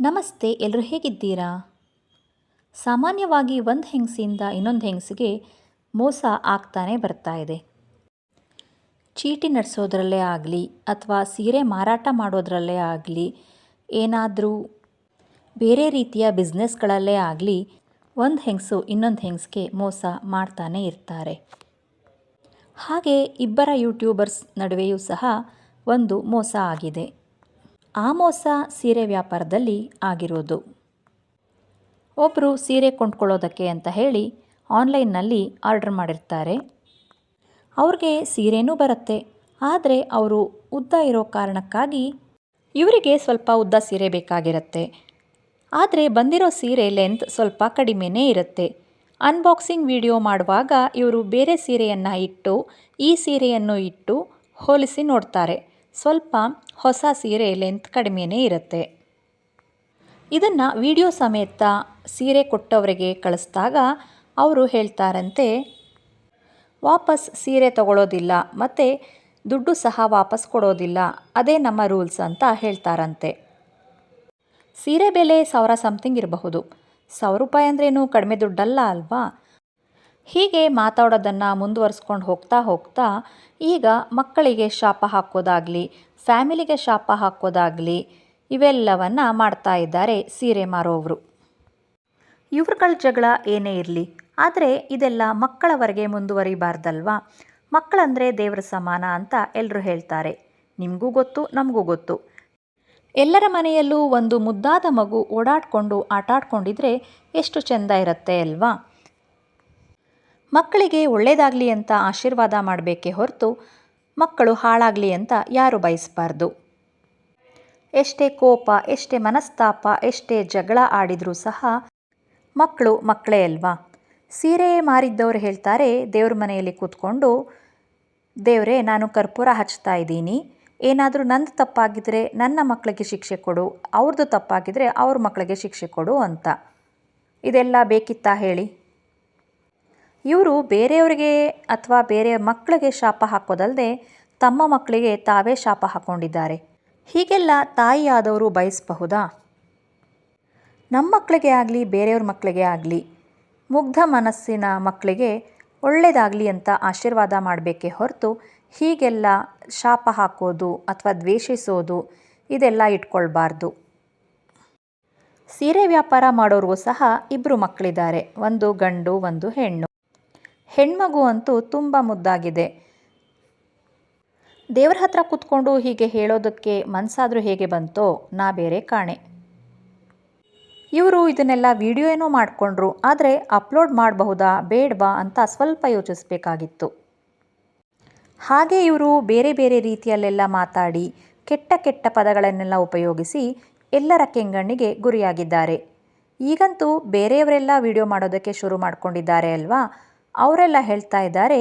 ನಮಸ್ತೆ, ಎಲ್ಲರೂ ಹೇಗಿದ್ದೀರಾ? ಸಾಮಾನ್ಯವಾಗಿ ಒಂದು ಹೆಂಗಸಿಂದ ಇನ್ನೊಂದು ಹೆಂಗಸಿಗೆ ಮೋಸ ಆಗ್ತಾನೆ ಬರ್ತಾ ಇದೆ. ಚೀಟಿ ನಡೆಸೋದ್ರಲ್ಲೇ ಆಗಲಿ ಅಥವಾ ಸೀರೆ ಮಾರಾಟ ಮಾಡೋದ್ರಲ್ಲೇ ಆಗಲಿ, ಏನಾದರೂ ಬೇರೆ ರೀತಿಯ ಬಿಸ್ನೆಸ್ಗಳಲ್ಲೇ ಆಗಲಿ, ಒಂದು ಹೆಂಗಸು ಇನ್ನೊಂದು ಹೆಂಗಸಿಗೆ ಮೋಸ ಮಾಡ್ತಾನೆ ಇರ್ತಾರೆ. ಹಾಗೆ ಇಬ್ಬರ ಯೂಟ್ಯೂಬರ್ಸ್ ನಡುವೆಯೂ ಸಹ ಒಂದು ಮೋಸ ಆಗಿದೆ. ಆ ಮೋಸ ಸೀರೆ ವ್ಯಾಪಾರದಲ್ಲಿ ಆಗಿರೋದು. ಒಬ್ಬರು ಸೀರೆ ಕೊಂಡ್ಕೊಳ್ಳೋದಕ್ಕೆ ಅಂತ ಹೇಳಿ ಆನ್ಲೈನ್ನಲ್ಲಿ ಆರ್ಡರ್ ಮಾಡಿರ್ತಾರೆ. ಅವ್ರಿಗೆ ಸೀರೆನೂ ಬರುತ್ತೆ, ಆದರೆ ಅವರು ಉದ್ದ ಇರೋ ಕಾರಣಕ್ಕಾಗಿ ಇವರಿಗೆ ಸ್ವಲ್ಪ ಉದ್ದ ಸೀರೆ ಬೇಕಾಗಿರುತ್ತೆ. ಆದರೆ ಬಂದಿರೋ ಸೀರೆ ಲೆಂತ್ ಸ್ವಲ್ಪ ಕಡಿಮೆನೇ ಇರುತ್ತೆ. ಅನ್ಬಾಕ್ಸಿಂಗ್ ವಿಡಿಯೋ ಮಾಡುವಾಗ ಇವರು ಬೇರೆ ಸೀರೆಯನ್ನು ಇಟ್ಟು ಈ ಸೀರೆಯನ್ನು ಇಟ್ಟು ಹೋಲಿಸಿ ನೋಡ್ತಾರೆ. ಸ್ವಲ್ಪ ಹೊಸ ಸೀರೆ ಲೆಂತ್ ಕಡಿಮೆನೇ ಇರುತ್ತೆ. ಇದನ್ನು ವಿಡಿಯೋ ಸಮೇತ ಸೀರೆ ಕೊಟ್ಟವರಿಗೆ ಕಳಿಸಿದಾಗ ಅವರು ಹೇಳ್ತಾರಂತೆ, ವಾಪಸ್ ಸೀರೆ ತಗೊಳ್ಳೋದಿಲ್ಲ ಮತ್ತು ದುಡ್ಡು ಸಹ ವಾಪಸ್ ಕೊಡೋದಿಲ್ಲ, ಅದೇ ನಮ್ಮ ರೂಲ್ಸ್ ಅಂತ ಹೇಳ್ತಾರಂತೆ. ಸೀರೆ ಬೆಲೆ 1000 ಸಮಥಿಂಗ್ ಇರಬಹುದು. 1000 ರೂಪಾಯಿ ಅಂದ್ರೇನು ಕಡಿಮೆ ದುಡ್ಡಲ್ಲ ಅಲ್ವಾ? ಹೀಗೆ ಮಾತಾಡೋದನ್ನು ಮುಂದುವರಿಸ್ಕೊಂಡು ಹೋಗ್ತಾ ಈಗ ಮಕ್ಕಳಿಗೆ ಶಾಪ ಹಾಕೋದಾಗಲಿ, ಫ್ಯಾಮಿಲಿಗೆ ಶಾಪ ಹಾಕೋದಾಗಲಿ ಇವೆಲ್ಲವನ್ನು ಮಾಡ್ತಾ ಇದ್ದಾರೆ ಸೀರೆ ಮಾರೋವರು. ಇವ್ರುಗಳ ಜಗಳ ಏನೇ ಇರಲಿ, ಆದರೆ ಇದೆಲ್ಲ ಮಕ್ಕಳವರೆಗೆ ಮುಂದುವರಿಬಾರ್ದಲ್ವಾ? ಮಕ್ಕಳಂದರೆ ದೇವರ ಸಮಾನ ಅಂತ ಎಲ್ಲರೂ ಹೇಳ್ತಾರೆ. ನಿಮಗೂ ಗೊತ್ತು, ನಮಗೂ ಗೊತ್ತು. ಎಲ್ಲರ ಮನೆಯಲ್ಲೂ ಒಂದು ಮುದ್ದಾದ ಮಗು ಓಡಾಡಿಕೊಂಡು ಆಟಾಡ್ಕೊಂಡಿದ್ರೆ ಎಷ್ಟು ಚೆಂದ ಇರುತ್ತೆ ಅಲ್ವಾ? ಮಕ್ಕಳಿಗೆ ಒಳ್ಳೆಯದಾಗಲಿ ಅಂತ ಆಶೀರ್ವಾದ ಮಾಡಬೇಕೇ ಹೊರತು ಮಕ್ಕಳು ಹಾಳಾಗಲಿ ಅಂತ ಯಾರು ಬಯಸಬಾರ್ದು. ಎಷ್ಟೇ ಕೋಪ, ಎಷ್ಟೇ ಮನಸ್ತಾಪ, ಎಷ್ಟೇ ಜಗಳ ಆಡಿದರೂ ಸಹ ಮಕ್ಕಳು ಮಕ್ಕಳೇ ಅಲ್ವಾ? ಸೀರೆ ಮಾರಿದ್ದವರು ಹೇಳ್ತಾರೆ ದೇವ್ರ ಮನೆಯಲ್ಲಿ ಕೂತ್ಕೊಂಡು, ದೇವರೇ ನಾನು ಕರ್ಪೂರ ಹಚ್ತಾ ಇದ್ದೀನಿ, ಏನಾದರೂ ನಂದು ತಪ್ಪಾಗಿದ್ದರೆ ನನ್ನ ಮಕ್ಕಳಿಗೆ ಶಿಕ್ಷೆ ಕೊಡು, ಅವ್ರದ್ದು ತಪ್ಪಾಗಿದ್ದರೆ ಅವ್ರ ಮಕ್ಕಳಿಗೆ ಶಿಕ್ಷೆ ಕೊಡು ಅಂತ. ಇದೆಲ್ಲ ಬೇಕಿತ್ತಾ ಹೇಳಿ? ಇವರು ಬೇರೆಯವರಿಗೆ ಅಥವಾ ಬೇರೆ ಮಕ್ಕಳಿಗೆ ಶಾಪ ಹಾಕೋದಲ್ಲದೆ ತಮ್ಮ ಮಕ್ಕಳಿಗೆ ತಾವೇ ಶಾಪ ಹಾಕ್ಕೊಂಡಿದ್ದಾರೆ. ಹೀಗೆಲ್ಲ ತಾಯಿಯಾದವರು ಬಯಸಬಹುದಾ? ನಮ್ಮ ಮಕ್ಕಳಿಗೆ ಆಗಲಿ ಬೇರೆಯವ್ರ ಮಕ್ಕಳಿಗೆ ಆಗಲಿ, ಮುಗ್ಧ ಮನಸ್ಸಿನ ಮಕ್ಕಳಿಗೆ ಒಳ್ಳೆಯದಾಗಲಿ ಅಂತ ಆಶೀರ್ವಾದ ಮಾಡಬೇಕೇ ಹೊರತು ಹೀಗೆಲ್ಲ ಶಾಪ ಹಾಕೋದು ಅಥವಾ ದ್ವೇಷಿಸೋದು ಇದೆಲ್ಲ ಇಟ್ಕೊಳ್ಬಾರ್ದು. ಸೀರೆ ವ್ಯಾಪಾರ ಮಾಡೋರಿಗೂ ಸಹ ಇಬ್ಬರು ಮಕ್ಕಳಿದ್ದಾರೆ, ಒಂದು ಗಂಡು ಒಂದು ಹೆಣ್ಣು. ಹೆಣ್ಮಗು ಅಂತೂ ತುಂಬ ಮುದ್ದಾಗಿದೆ. ದೇವ್ರ ಹತ್ರ ಕೂತ್ಕೊಂಡು ಹೀಗೆ ಹೇಳೋದಕ್ಕೆ ಮನಸ್ಸಾದರೂ ಹೇಗೆ ಬಂತೋ ನಾ ಬೇರೆ ಕಾಣೆ. ಇವರು ಇದನ್ನೆಲ್ಲ ವಿಡಿಯೋ ಏನೋ ಮಾಡಿಕೊಂಡ್ರು, ಆದರೆ ಅಪ್ಲೋಡ್ ಮಾಡಬಹುದಾ ಬೇಡವಾ ಅಂತ ಸ್ವಲ್ಪ ಯೋಚಿಸಬೇಕಾಗಿತ್ತು. ಹಾಗೆ ಇವರು ಬೇರೆ ಬೇರೆ ರೀತಿಯಲ್ಲೆಲ್ಲ ಮಾತಾಡಿ ಕೆಟ್ಟ ಕೆಟ್ಟ ಪದಗಳನ್ನೆಲ್ಲ ಉಪಯೋಗಿಸಿ ಎಲ್ಲರ ಕೆಂಗಣ್ಣಿಗೆ ಗುರಿಯಾಗಿದ್ದಾರೆ. ಈಗಂತೂ ಬೇರೆಯವರೆಲ್ಲ ವಿಡಿಯೋ ಮಾಡೋದಕ್ಕೆ ಶುರು ಮಾಡಿಕೊಂಡಿದ್ದಾರೆ ಅಲ್ವಾ? ಅವರೆಲ್ಲ ಹೇಳ್ತಾ ಇದ್ದಾರೆ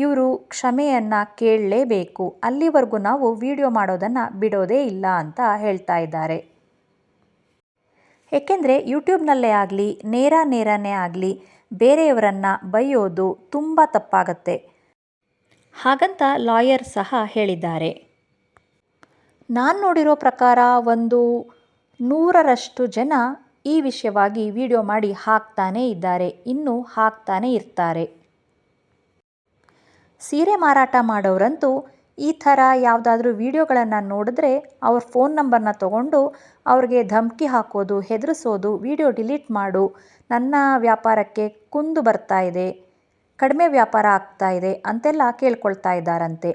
ಇವರು ಕ್ಷಮೆಯನ್ನು ಕೇಳಲೇಬೇಕು, ಅಲ್ಲಿವರೆಗೂ ನಾವು ವಿಡಿಯೋ ಮಾಡೋದನ್ನು ಬಿಡೋದೇ ಇಲ್ಲ ಅಂತ ಹೇಳ್ತಾ ಇದ್ದಾರೆ. ಏಕೆಂದರೆ ಯೂಟ್ಯೂಬ್ನಲ್ಲೇ ಆಗಲಿ ನೇರನೇ ಆಗಲಿ ಬೇರೆಯವರನ್ನು ಬೈಯೋದು ತುಂಬ ತಪ್ಪಾಗತ್ತೆ. ಹಾಗಂತ ಲಾಯರ್ ಸಹ ಹೇಳಿದ್ದಾರೆ. ನಾನು ನೋಡಿರೋ ಪ್ರಕಾರ ಒಂದು 100ರಷ್ಟು ಜನ ಈ ವಿಷಯವಾಗಿ ವಿಡಿಯೋ ಮಾಡಿ ಹಾಕ್ತಾನೇ ಇದ್ದಾರೆ, ಇನ್ನೂ ಹಾಕ್ತಾನೇ ಇರ್ತಾರೆ. ಸೀರೆ ಮಾರಾಟ ಮಾಡೋರಂತೂ ಈ ಥರ ಯಾವುದಾದ್ರೂ ವಿಡಿಯೋಗಳನ್ನು ನೋಡಿದ್ರೆ ಅವ್ರ ಫೋನ್ ನಂಬರ್ನ ತಗೊಂಡು ಅವ್ರಿಗೆ ಧಮಕಿ ಹಾಕೋದು, ಹೆದರಿಸೋದು, ವಿಡಿಯೋ ಡಿಲೀಟ್ ಮಾಡು, ನನ್ನ ವ್ಯಾಪಾರಕ್ಕೆ ಕುಂದು ಬರ್ತಾ ಇದೆ, ಕಡಿಮೆ ವ್ಯಾಪಾರ ಆಗ್ತಾ ಇದೆ ಅಂತೆಲ್ಲ ಕೇಳ್ಕೊಳ್ತಾ ಇದ್ದಾರಂತೆ.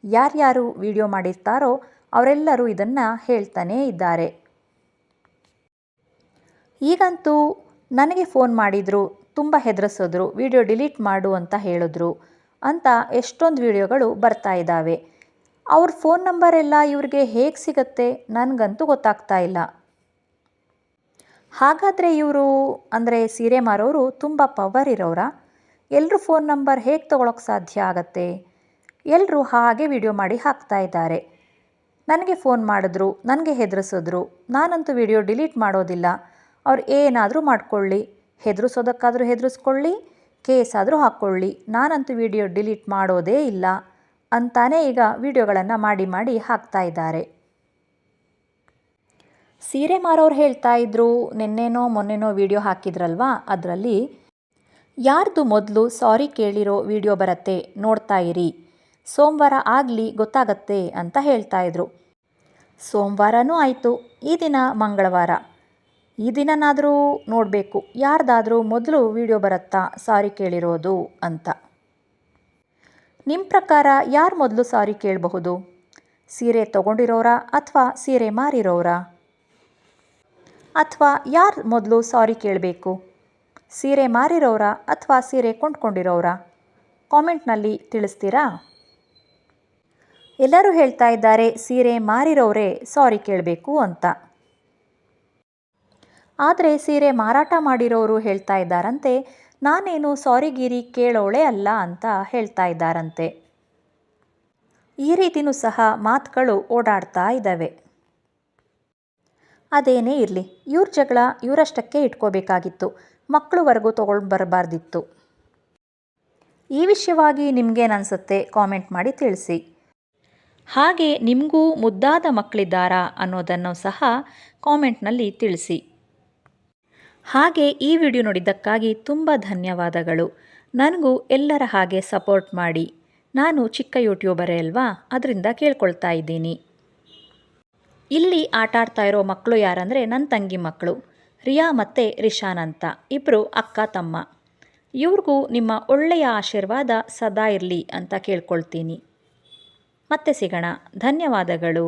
ಯಾರ್ಯಾರು ವಿಡಿಯೋ ಮಾಡಿರ್ತಾರೋ ಅವರೆಲ್ಲರೂ ಇದನ್ನು ಹೇಳ್ತಾನೇ ಇದ್ದಾರೆ. ಈಗಂತೂ ನನಗೆ ಫೋನ್ ಮಾಡಿದರು, ತುಂಬ ಹೆದರಿಸಿದ್ರು, ವಿಡಿಯೋ ಡಿಲೀಟ್ ಮಾಡು ಅಂತ ಹೇಳಿದ್ರು ಅಂತ ಎಷ್ಟೊಂದು ವಿಡಿಯೋಗಳು ಬರ್ತಾ ಇದ್ದಾವೆ. ಅವ್ರ ಫೋನ್ ನಂಬರ್ ಎಲ್ಲ ಇವ್ರಿಗೆ ಹೇಗೆ ಸಿಗುತ್ತೆ ನನಗಂತೂ ಗೊತ್ತಾಗ್ತಾ ಇಲ್ಲ. ಹಾಗಾದರೆ ಇವರು ಅಂದರೆ ಸೀರೆ ಮಾರೋರು ತುಂಬ ಪವರ್ ಇರೋರಾ? ಎಲ್ಲರೂ ಫೋನ್ ನಂಬರ್ ಹೇಗೆ ತೊಗೊಳಕ್ಕೆ ಸಾಧ್ಯ ಆಗತ್ತೆ? ಎಲ್ಲರೂ ಹಾಗೆ ವಿಡಿಯೋ ಮಾಡಿ ಹಾಕ್ತಾ ಇದ್ದಾರೆ. ನನಗೆ ಫೋನ್ ಮಾಡಿದ್ರು, ನನಗೆ ಹೆದರಿಸಿದ್ರು, ನಾನಂತೂ ವಿಡಿಯೋ ಡಿಲೀಟ್ ಮಾಡೋದಿಲ್ಲ, ಅವ್ರು ಏನಾದರೂ ಮಾಡ್ಕೊಳ್ಳಿ, ಹೆದರಿಸೋದಕ್ಕಾದರೂ ಹೆದರಿಸ್ಕೊಳ್ಳಿ, ಕೇಸ್ ಆದರೂ ಹಾಕ್ಕೊಳ್ಳಿ, ನಾನಂತೂ ವಿಡಿಯೋ ಡಿಲೀಟ್ ಮಾಡೋದೇ ಇಲ್ಲ ಅಂತಾನೆ ಈಗ ವಿಡಿಯೋಗಳನ್ನು ಮಾಡಿ ಹಾಕ್ತಾ ಇದ್ದಾರೆ. ಸೀರೆ ಮಾರೋರು ಹೇಳ್ತಾ ಇದ್ರು, ನಿನ್ನೆನೋ ಮೊನ್ನೆನೋ ವಿಡಿಯೋ ಹಾಕಿದ್ರಲ್ವಾ, ಅದರಲ್ಲಿ ಯಾರ್ದು ಮೊದಲು ಸಾರಿ ಕೇಳಿರೋ ವಿಡಿಯೋ ಬರುತ್ತೆ ನೋಡ್ತಾ ಇರಿ, ಸೋಮವಾರ ಆಗಲಿ ಗೊತ್ತಾಗತ್ತೆ ಅಂತ ಹೇಳ್ತಾ ಇದ್ರು. ಸೋಮವಾರನೂ ಆಯಿತು, ಈ ದಿನ ಮಂಗಳವಾರ. ಈ ದಿನನಾದರೂ ನೋಡಬೇಕು ಯಾರ್ದಾದ್ರೂ ಮೊದಲು ವಿಡಿಯೋ ಬರುತ್ತಾ ಸಾರಿ ಕೇಳಿರೋದು ಅಂತ. ನಿಮ್ಮ ಪ್ರಕಾರ ಯಾರು ಮೊದಲು ಸಾರಿ ಕೇಳಬಹುದು? ಸೀರೆ ತೊಗೊಂಡಿರೋರಾ ಅಥವಾ ಸೀರೆ ಮಾರಿರೋರಾ? ಅಥವಾ ಯಾರು ಮೊದಲು ಸಾರಿ ಕೇಳಬೇಕು? ಸೀರೆ ಮಾರಿರೋರಾ ಅಥವಾ ಸೀರೆ ಕೊಂಡ್ಕೊಂಡಿರೋರಾ? ಕಾಮೆಂಟ್ನಲ್ಲಿ ತಿಳಿಸ್ತೀರಾ? ಎಲ್ಲರೂ ಹೇಳ್ತಾ ಇದ್ದಾರೆ ಸೀರೆ ಮಾರಿರೋರೇ ಸಾರಿ ಕೇಳಬೇಕು ಅಂತ. ಆದರೆ ಸೀರೆ ಮಾರಾಟ ಮಾಡಿರೋರು ಹೇಳ್ತಾ ಇದ್ದಾರಂತೆ, ನಾನೇನು ಸಾರಿಗಿರಿ ಕೇಳೋಳೆ ಅಲ್ಲ ಅಂತ ಹೇಳ್ತಾ ಇದ್ದಾರಂತೆ. ಈ ರೀತಿಯೂ ಸಹ ಮಾತುಗಳು ಓಡಾಡ್ತಾ ಇದ್ದಾವೆ. ಅದೇನೇ ಇರಲಿ, ಇವ್ರ ಜಗಳ ಇವರಷ್ಟಕ್ಕೆ ಇಟ್ಕೋಬೇಕಾಗಿತ್ತು, ಮಕ್ಕಳವರೆಗೂ ತೊಗೊಂಡು ಬರಬಾರ್ದಿತ್ತು. ಈ ವಿಷಯವಾಗಿ ನಿಮಗೇನನ್ಸುತ್ತೆ ಕಾಮೆಂಟ್ ಮಾಡಿ ತಿಳಿಸಿ. ಹಾಗೆ ನಿಮಗೂ ಮುದ್ದಾದ ಮಕ್ಕಳಿದ್ದಾರಾ ಅನ್ನೋದನ್ನು ಸಹ ಕಾಮೆಂಟ್ನಲ್ಲಿ ತಿಳಿಸಿ. ಹಾಗೆ ಈ ವಿಡಿಯೋ ನೋಡಿದ್ದಕ್ಕಾಗಿ ತುಂಬ ಧನ್ಯವಾದಗಳು. ನನಗೂ ಎಲ್ಲರ ಹಾಗೆ ಸಪೋರ್ಟ್ ಮಾಡಿ. ನಾನು ಚಿಕ್ಕ ಯೂಟ್ಯೂಬರೇ ಅಲ್ವಾ, ಅದರಿಂದ ಕೇಳ್ಕೊಳ್ತಾ ಇದ್ದೀನಿ. ಇಲ್ಲಿ ಆಟ ಆಡ್ತಾ ಇರೋ ಮಕ್ಕಳು ಯಾರಂದರೆ ನನ್ನ ತಂಗಿ ಮಕ್ಕಳು ರಿಯಾ ಮತ್ತು ರಿಶಾನ್ ಅಂತ, ಇಬ್ಬರು ಅಕ್ಕ ತಮ್ಮ. ಇವ್ರಿಗೂ ನಿಮ್ಮ ಒಳ್ಳೆಯ ಆಶೀರ್ವಾದ ಸದಾ ಇರಲಿ ಅಂತ ಕೇಳ್ಕೊಳ್ತೀನಿ. ಮತ್ತೆ ಸಿಗೋಣ. ಧನ್ಯವಾದಗಳು.